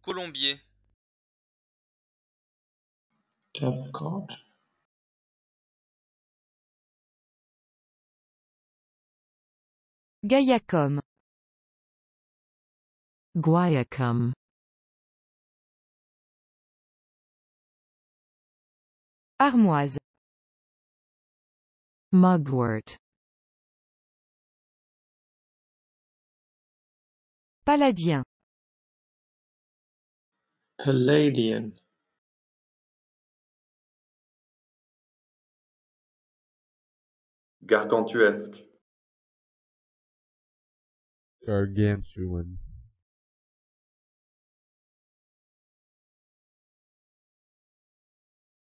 Colombier, Capricorn, Guaiacum, Guaiacum, Armoise, Mugwort, Paladien, Palladian, Gargantuesque. Gargantuan.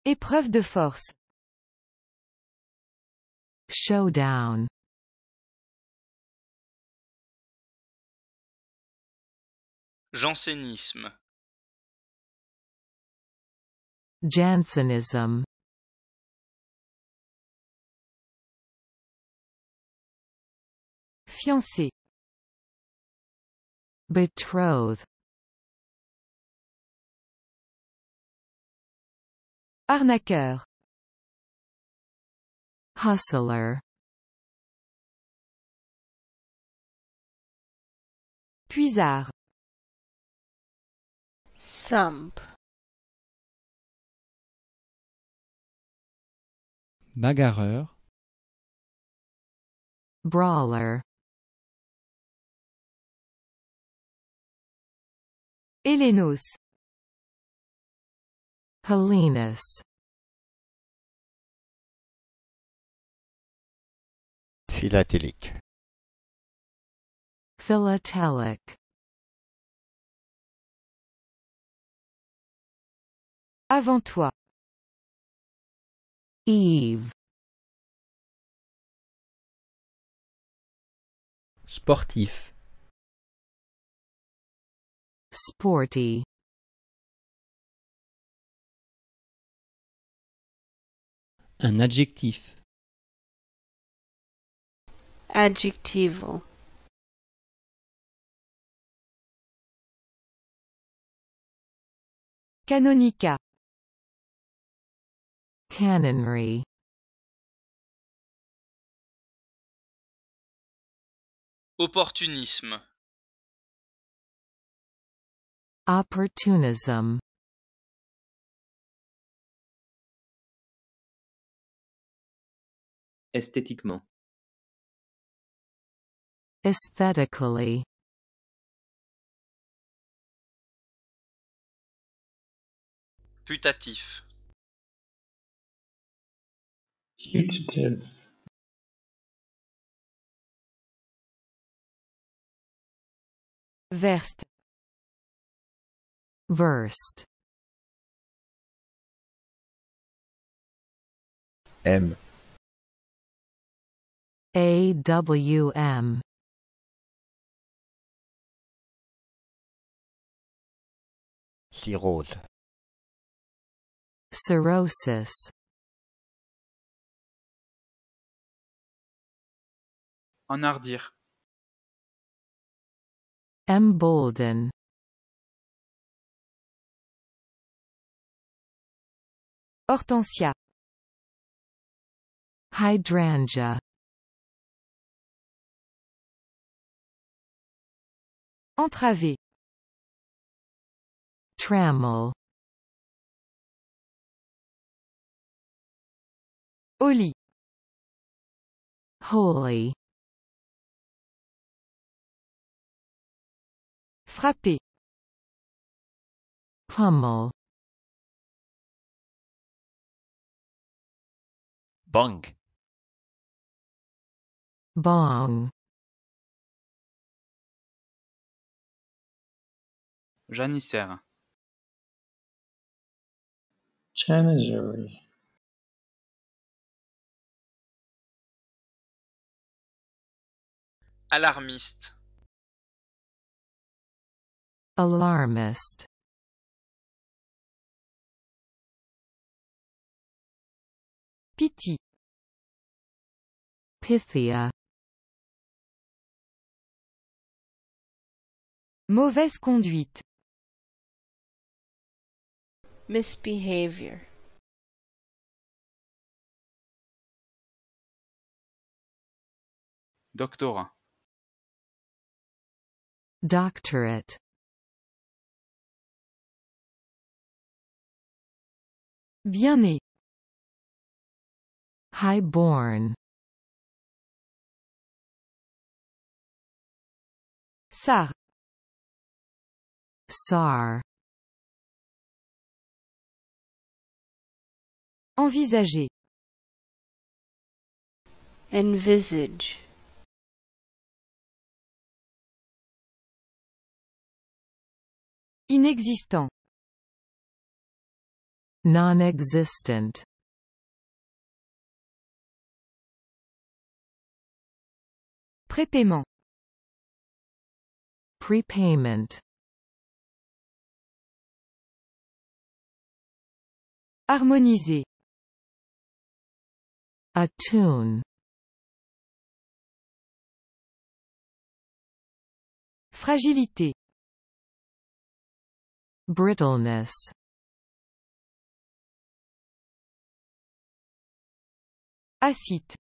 Épreuve de force, Showdown, jansénisme, Jansenism, Fiancé, Betroth, Arnaqueur, Hustler, Puisard, Sump, Bagarreur, Brawler, Hélénos, Helenus, Philatélique. Philatelic, avant toi, Eve, sportif, Sporty, un adjectif, Adjectivo, Canonica, Canonry, opportunisme, Opportunism, Esthétiquement. Aesthetically, putatif, putative, Verste, Versed, M. AWM, Cirrhose. Cirrhosis, enhardir, Embolden, Hortensia, Hydrangea, entraver, Trammel, au lit, Holy, frapper, Pummel, Bong. Bong, janissaire, Janissary, alarmiste, Alarmist, pitié, Pythia, mauvaise conduite, misbehavior, doctorat, doctorate, bien né, highborn, sar, sar, envisager, envisage, inexistant, non-existent, prépaiement, prepayment, harmoniser, attune, fragilité, brittleness, acide,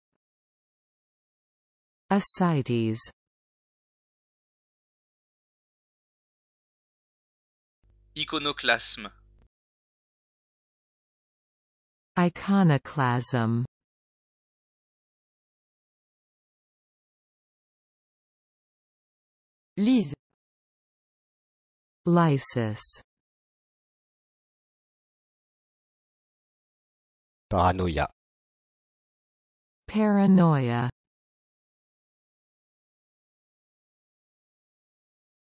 ascites, iconoclasme, iconoclasm, lise, lysis, paranoïa, paranoia,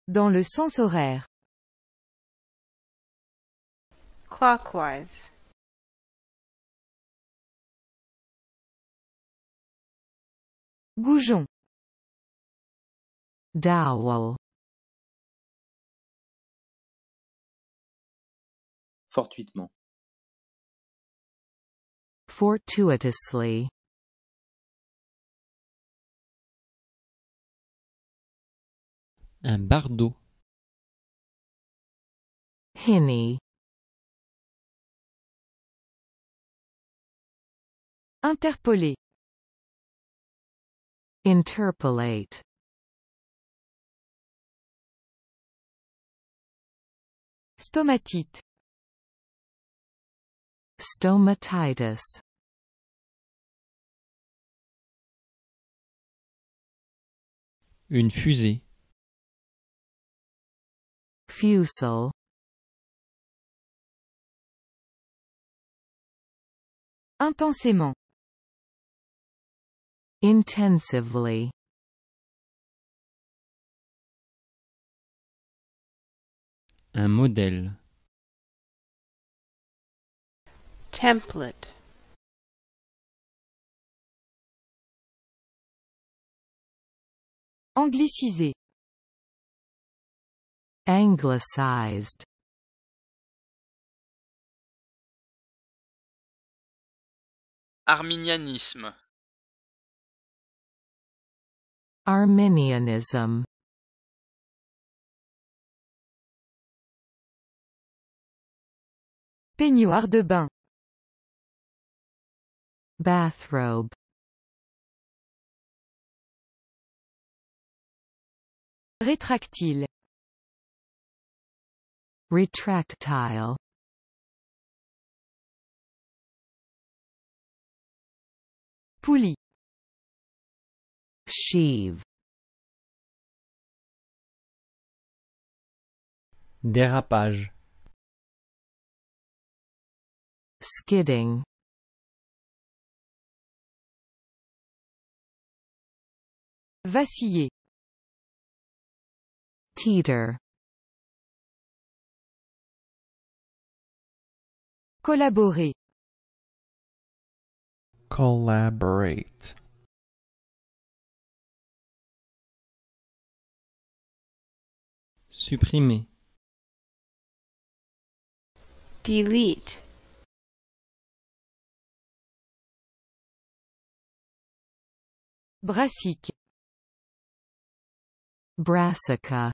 dans le sens horaire, clockwise, goujon, dowel, fortuitement, fortuitously, un bardeau, hinny, interpeller, interpolate, stomatite, stomatitis, une fusée, fusel, intensément, intensively, un modèle, template, angliciser, anglicized, arminianisme, Arminianism, peignoir de bain, bathrobe, rétractile, retractile, poulie, sheave, dérapage, skidding, vaciller, teeter, collaborer, collaborate, supprimer, delete, brassique, brassica,